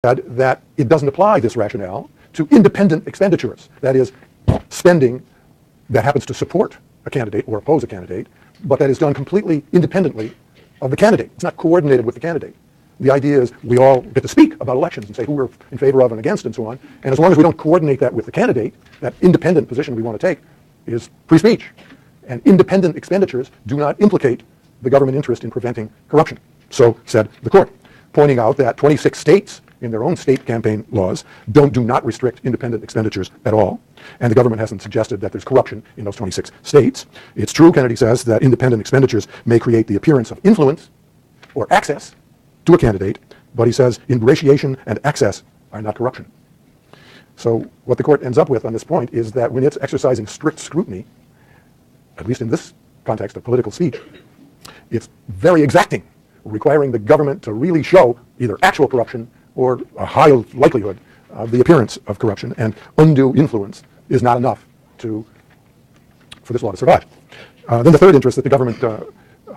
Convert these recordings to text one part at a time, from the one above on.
said that it doesn't apply this rationale to independent expenditures, that is, spending that happens to support a candidate or oppose a candidate, but that is done completely independently of the candidate. It's not coordinated with the candidate. The idea is we all get to speak about elections and say who we're in favor of and against and so on, and as long as we don't coordinate that with the candidate, that independent position we want to take is free speech. And independent expenditures do not implicate the government interest in preventing corruption. So said the court, pointing out that 26 states in their own state campaign laws do not restrict independent expenditures at all, and the government hasn't suggested that there's corruption in those 26 states. It's true, Kennedy says, that independent expenditures may create the appearance of influence or access to a candidate, but he says ingratiation and access are not corruption. So what the court ends up with on this point is that when it's exercising strict scrutiny, at least in this context of political speech, it's very exacting, requiring the government to really show either actual corruption or a high likelihood of the appearance of corruption, and undue influence is not enough for this law to survive. Then the third interest that the government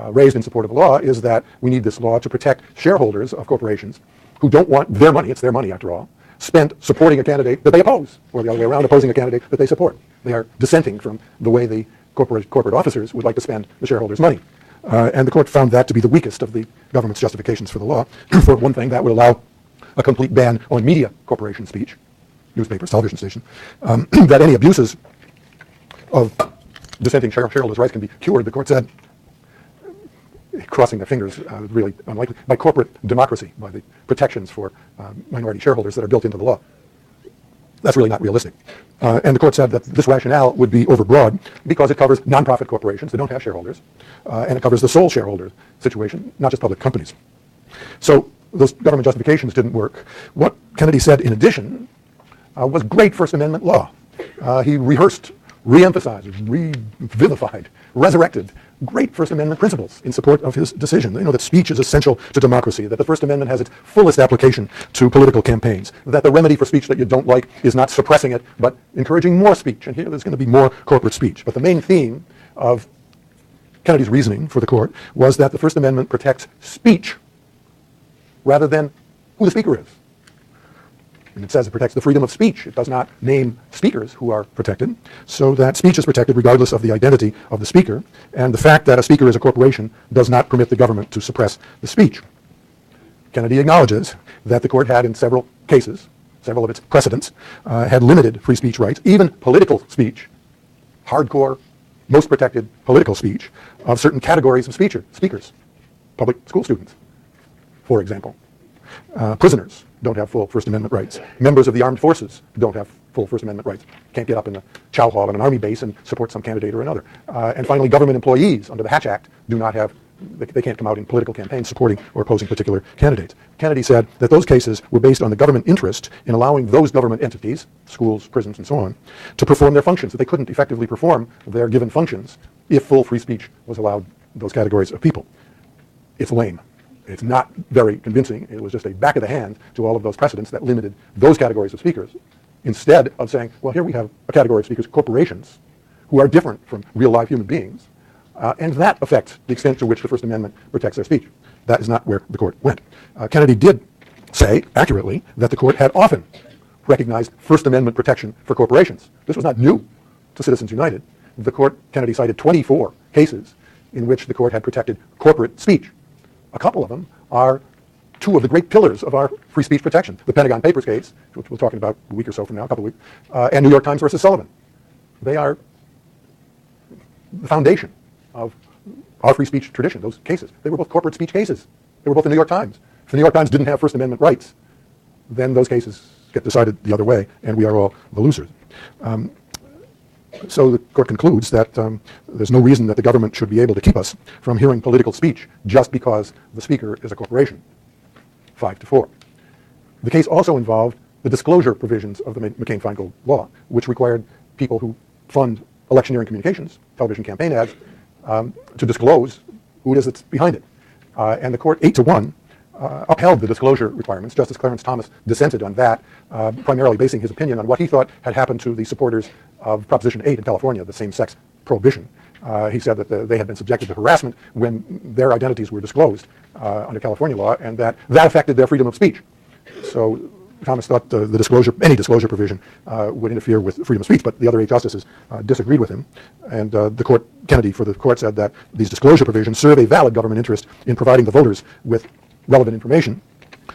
raised in support of the law is that we need this law to protect shareholders of corporations who don't want their money, it's their money after all, spent supporting a candidate that they oppose, or the other way around, opposing a candidate that they support. They are dissenting from the way the corporate officers would like to spend the shareholders' money. And the court found that to be the weakest of the government's justifications for the law. For one thing, that would allow a complete ban on media corporation speech, newspapers, television stations, that any abuses of dissenting shareholders' rights can be cured, the court said, crossing their fingers, really unlikely, by corporate democracy, by the protections for minority shareholders that are built into the law. That's really not realistic. And the court said that this rationale would be overbroad because it covers nonprofit corporations that don't have shareholders, and it covers the sole shareholder situation, not just public companies. So those government justifications didn't work. What Kennedy said in addition was great First Amendment law. He rehearsed, re-emphasized, revivified, resurrected great First Amendment principles in support of his decision. You know, that speech is essential to democracy, that the First Amendment has its fullest application to political campaigns, that the remedy for speech that you don't like is not suppressing it, but encouraging more speech. And here there's going to be more corporate speech. But the main theme of Kennedy's reasoning for the court was that the First Amendment protects speech rather than who the speaker is. And it says it protects the freedom of speech. It does not name speakers who are protected, so that speech is protected regardless of the identity of the speaker, and the fact that a speaker is a corporation does not permit the government to suppress the speech. Kennedy acknowledges that the court had in several cases, several of its precedents, had limited free speech rights, even political speech, hardcore, most protected political speech of certain categories of speakers, public school students, for example. Prisoners don't have full First Amendment rights. Members of the armed forces don't have full First Amendment rights. Can't get up in the chow hall in an army base and support some candidate or another. And finally, government employees under the Hatch Act do not have, they can't come out in political campaigns supporting or opposing particular candidates. Kennedy said that those cases were based on the government interest in allowing those government entities, schools, prisons, and so on, to perform their functions, that they couldn't effectively perform their given functions if full free speech was allowed those categories of people. It's lame. It's not very convincing. It was just a back of the hand to all of those precedents that limited those categories of speakers, instead of saying, well, here we have a category of speakers, corporations, who are different from real live human beings, and that affects the extent to which the First Amendment protects their speech. That is not where the court went. Kennedy did say, accurately, that the court had often recognized First Amendment protection for corporations. This was not new to Citizens United. The court, Kennedy cited 24 cases in which the court had protected corporate speech. A couple of them are two of the great pillars of our free speech protection. The Pentagon Papers case, which we're talking about a week or so from now, a couple of weeks, and New York Times versus Sullivan. They are the foundation of our free speech tradition, those cases. They were both corporate speech cases. They were both the New York Times. If the New York Times didn't have First Amendment rights, then those cases get decided the other way, and we are all the losers. So the court concludes that there's no reason that the government should be able to keep us from hearing political speech just because the speaker is a corporation. 5-4. The case also involved the disclosure provisions of the McCain-Feingold law, which required people who fund electioneering communications, television campaign ads, to disclose who it is that's behind it. And the court, 8-1, upheld the disclosure requirements. Justice Clarence Thomas dissented on that, primarily basing his opinion on what he thought had happened to the supporters of Proposition 8 in California, the same-sex prohibition. He said that they had been subjected to harassment when their identities were disclosed under California law, and that affected their freedom of speech. So Thomas thought any disclosure provision would interfere with freedom of speech, but the other 8 justices disagreed with him. And Kennedy for the court said that these disclosure provisions serve a valid government interest in providing the voters with relevant information,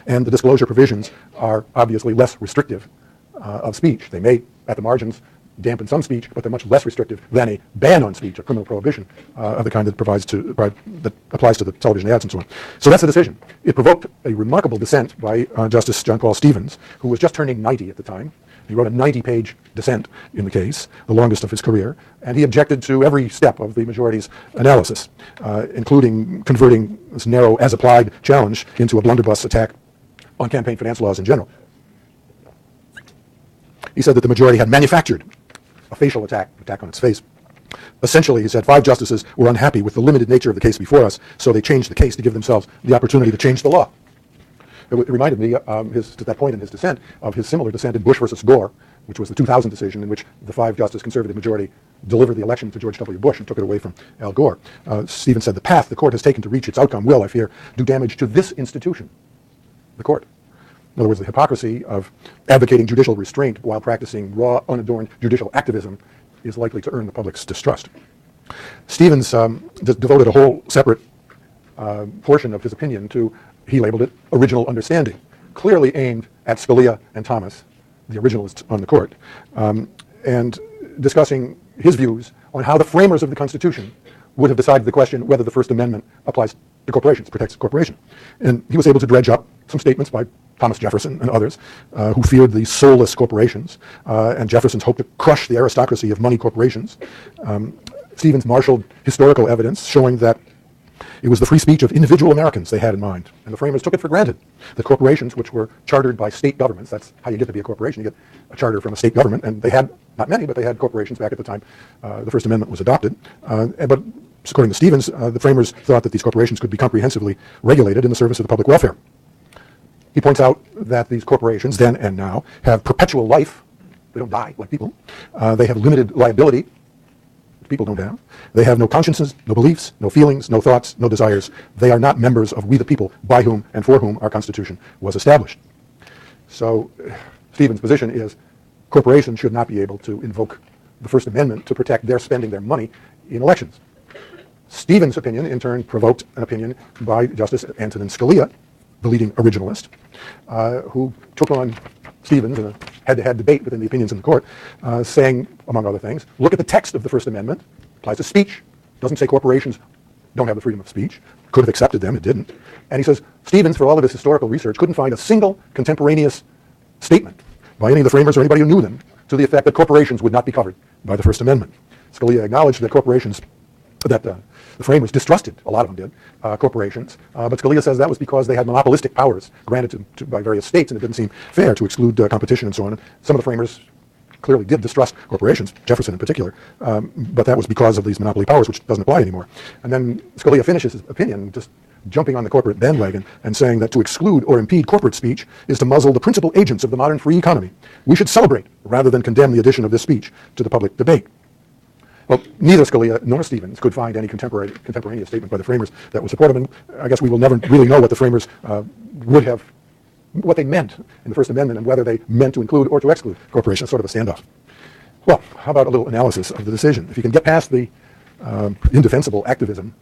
and the disclosure provisions are obviously less restrictive of speech. They may, at the margins, dampen some speech, but they're much less restrictive than a ban on speech, a criminal prohibition of the kind that that applies to the television ads and so on. So that's the decision. It provoked a remarkable dissent by Justice John Paul Stevens, who was just turning 90 at the time. He wrote a 90-page dissent in the case, the longest of his career, and he objected to every step of the majority's analysis, including converting this narrow as-applied challenge into a blunderbuss attack on campaign finance laws in general. He said that the majority had manufactured a facial attack on its face. Essentially, he said, 5 justices were unhappy with the limited nature of the case before us, so they changed the case to give themselves the opportunity to change the law. It reminded me, to that point in his dissent, of his similar dissent in Bush versus Gore, which was the 2000 decision in which the 5-justice conservative majority delivered the election to George W. Bush and took it away from Al Gore. Stevens said, the path the court has taken to reach its outcome will, I fear, do damage to this institution, the court. In other words, the hypocrisy of advocating judicial restraint while practicing raw, unadorned judicial activism is likely to earn the public's distrust. Stevens devoted a whole separate portion of his opinion to, he labeled it, original understanding, clearly aimed at Scalia and Thomas, the originalists on the court, and discussing his views on how the framers of the Constitution would have decided the question whether the First Amendment applies to corporations, protects a corporation. And he was able to dredge up some statements by Thomas Jefferson and others who feared the soulless corporations, and Jefferson's hope to crush the aristocracy of money corporations. Stevens marshaled historical evidence showing that it was the free speech of individual Americans they had in mind, and the framers took it for granted that corporations, which were chartered by state governments, that's how you get to be a corporation, you get a charter from a state government, and they had, not many, but they had corporations back at the time the First Amendment was adopted. But according to Stevens, the framers thought that these corporations could be comprehensively regulated in the service of the public welfare. He points out that these corporations, then and now, have perpetual life. They don't die like people. They have limited liability, which people don't have. They have no consciences, no beliefs, no feelings, no thoughts, no desires. They are not members of we the people, by whom and for whom our Constitution was established. So Stevens' position is corporations should not be able to invoke the First Amendment to protect their spending their money in elections. Stevens' opinion, in turn, provoked an opinion by Justice Antonin Scalia, the leading originalist, who took on Stevens in a head-to-head debate within the opinions in the court, saying, among other things, look at the text of the First Amendment, applies to speech, doesn't say corporations don't have the freedom of speech, could have accepted them, it didn't. And he says, Stevens, for all of his historical research, couldn't find a single contemporaneous statement by any of the framers or anybody who knew them to the effect that corporations would not be covered by the First Amendment. Scalia acknowledged that the framers distrusted, a lot of them did, corporations, but Scalia says that was because they had monopolistic powers granted by various states, and it didn't seem fair to exclude competition and so on. And some of the framers clearly did distrust corporations, Jefferson in particular, but that was because of these monopoly powers, which doesn't apply anymore. And then Scalia finishes his opinion just jumping on the corporate bandwagon and saying that to exclude or impede corporate speech is to muzzle the principal agents of the modern free economy. We should celebrate rather than condemn the addition of this speech to the public debate. Well, neither Scalia nor Stevens could find any contemporaneous statement by the framers that was supportive, and I guess we will never really know what the framers what they meant in the First Amendment and whether they meant to include or to exclude corporations, sort of a standoff. Well, how about a little analysis of the decision? If you can get past the indefensible activism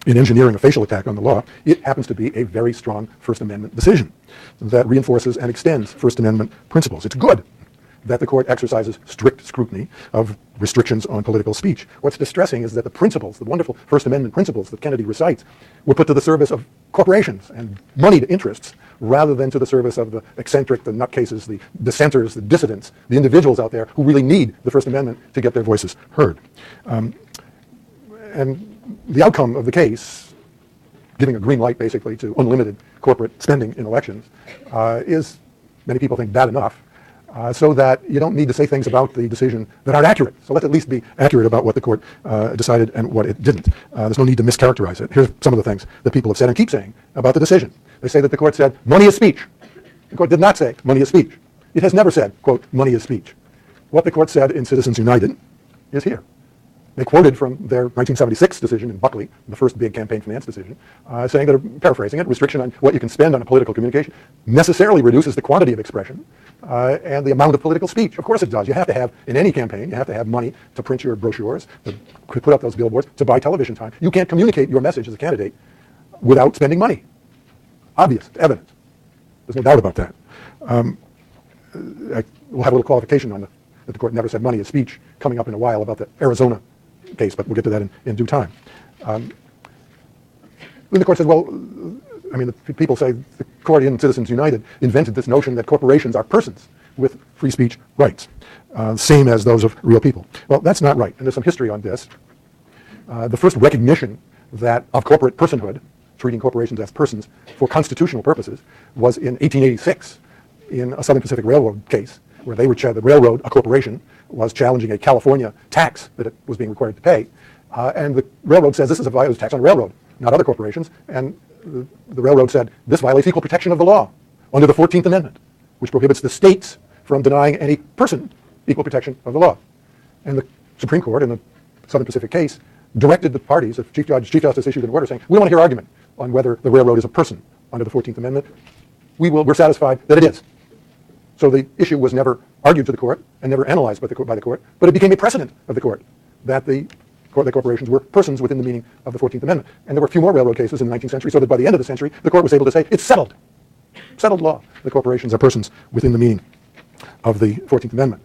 in engineering a facial attack on the law, it happens to be a very strong First Amendment decision that reinforces and extends First Amendment principles. It's good that the court exercises strict scrutiny of restrictions on political speech. What's distressing is that the principles, the wonderful First Amendment principles that Kennedy recites, were put to the service of corporations and moneyed interests rather than to the service of the eccentric, the nutcases, the dissenters, the dissidents, the individuals out there who really need the First Amendment to get their voices heard. And the outcome of the case, giving a green light basically to unlimited corporate spending in elections, is, many people think, bad enough. So that you don't need to say things about the decision that aren't accurate. So let's at least be accurate about what the court decided and what it didn't. There's no need to mischaracterize it. Here's some of the things that people have said and keep saying about the decision. They say that the court said, money is speech. The court did not say money is speech. It has never said, quote, money is speech. What the court said in Citizens United is here. They quoted from their 1976 decision in Buckley, the first big campaign finance decision, saying that, paraphrasing it, restriction on what you can spend on a political communication necessarily reduces the quantity of expression and the amount of political speech. Of course it does. You have to have, in any campaign, you have to have money to print your brochures, to put up those billboards, to buy television time. You can't communicate your message as a candidate without spending money. Obvious, evident. There's no doubt about that. We'll have a little qualification on that the court never said money is speech coming up in a while about the Arizona case, but we'll get to that in due time. Then the court said, well, I mean, the people say the court in Citizens United invented this notion that corporations are persons with free speech rights, same as those of real people. Well, that's not right, and there's some history on this. The first recognition of corporate personhood, treating corporations as persons for constitutional purposes, was in 1886 in a Southern Pacific Railroad case, where the railroad, a corporation, was challenging a California tax that it was being required to pay. And the railroad says this is a violation tax on railroad, not other corporations. And the railroad said this violates equal protection of the law under the 14th Amendment, which prohibits the states from denying any person equal protection of the law. And the Supreme Court in the Southern Pacific case directed the parties, the Chief Justice issued an order saying, we don't want to hear argument on whether the railroad is a person under the 14th Amendment. We're satisfied that it is. So the issue was never argued to the court and never analyzed by the court, but it became a precedent of the court that the corporations were persons within the meaning of the 14th Amendment. And there were a few more railroad cases in the 19th century, so that by the end of the century, the court was able to say, it's settled. Settled law. The corporations are persons within the meaning of the 14th Amendment.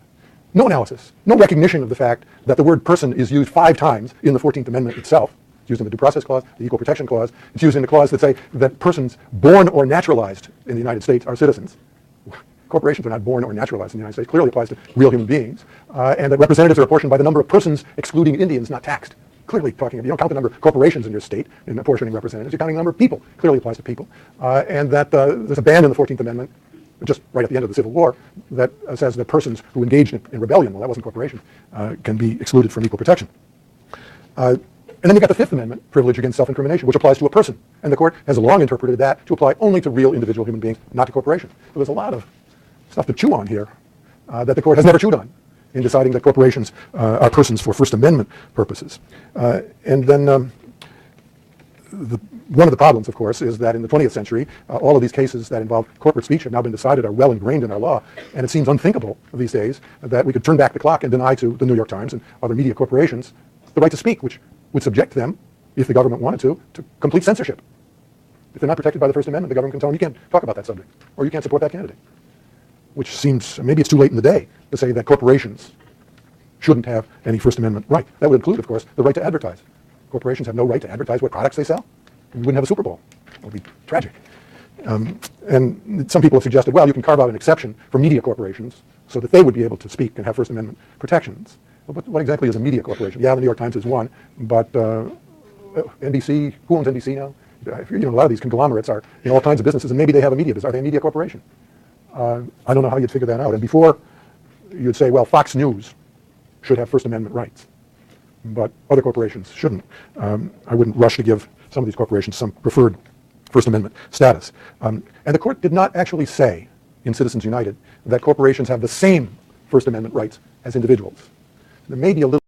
No analysis, no recognition of the fact that the word person is used 5 times in the 14th Amendment itself. It's used in the Due Process Clause, the Equal Protection Clause. It's used in the clause that say that persons born or naturalized in the United States are citizens. Corporations are not born or naturalized in the United States. Clearly applies to real human beings. And that representatives are apportioned by the number of persons, excluding Indians, not taxed. Clearly talking, you don't count the number of corporations in your state in apportioning representatives. You're counting the number of people. Clearly applies to people. And that there's a ban in the 14th Amendment, just right at the end of the Civil War, that says that persons who engaged in rebellion, well, that wasn't corporations, can be excluded from equal protection. And then you've got the 5th Amendment, privilege against self-incrimination, which applies to a person. And the court has long interpreted that to apply only to real individual human beings, not to corporations. So there's a lot of stuff to chew on here that the court has never chewed on in deciding that corporations are persons for First Amendment purposes. And then one of the problems, of course, is that in the 20th century, all of these cases that involve corporate speech have now been decided, are well ingrained in our law. And it seems unthinkable these days that we could turn back the clock and deny to the New York Times and other media corporations the right to speak, which would subject them, if the government wanted to complete censorship. If they're not protected by the First Amendment, the government can tell them, you can't talk about that subject, or you can't support that candidate. Which seems, maybe it's too late in the day to say that corporations shouldn't have any First Amendment right. That would include, of course, the right to advertise. Corporations have no right to advertise what products they sell. We wouldn't have a Super Bowl. It would be tragic. And some people have suggested, well, you can carve out an exception for media corporations so that they would be able to speak and have First Amendment protections. Well, but what exactly is a media corporation? Yeah, the New York Times is one, but NBC, who owns NBC now? A lot of these conglomerates are in all kinds of businesses, and maybe they have a media business. Are they a media corporation? I don't know how you'd figure that out. And before, you'd say, well, Fox News should have First Amendment rights, but other corporations shouldn't. I wouldn't rush to give some of these corporations some preferred First Amendment status. And the court did not actually say in Citizens United that corporations have the same First Amendment rights as individuals. There may be a little